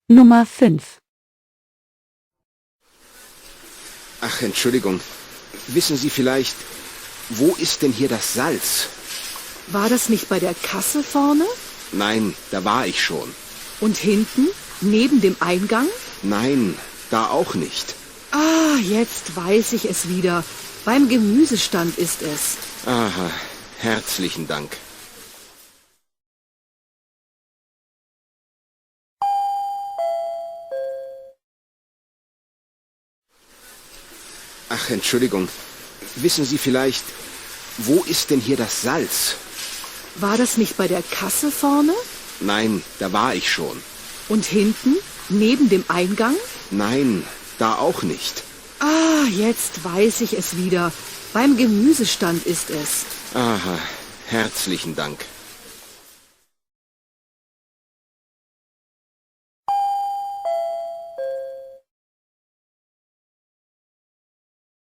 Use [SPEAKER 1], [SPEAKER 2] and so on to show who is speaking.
[SPEAKER 1] Nummer 5.
[SPEAKER 2] Ach, Entschuldigung. Wissen Sie vielleicht, wo ist denn hier das Salz?
[SPEAKER 3] War das nicht bei der Kasse vorne?
[SPEAKER 2] Nein, da war ich schon.
[SPEAKER 3] Und hinten? Neben dem Eingang?
[SPEAKER 2] Nein, da auch nicht.
[SPEAKER 3] Ah, jetzt weiß ich es wieder. Beim Gemüsestand ist es.
[SPEAKER 2] Aha, herzlichen Dank. Ach, Entschuldigung. Wissen Sie vielleicht, wo ist denn hier das Salz?
[SPEAKER 3] War das nicht bei der Kasse vorne?
[SPEAKER 2] Nein, da war ich schon.
[SPEAKER 3] Und hinten? Neben dem Eingang?
[SPEAKER 2] Nein, da auch nicht.
[SPEAKER 3] Ah, jetzt weiß ich es wieder. Beim Gemüsestand ist es.
[SPEAKER 2] Aha, herzlichen Dank.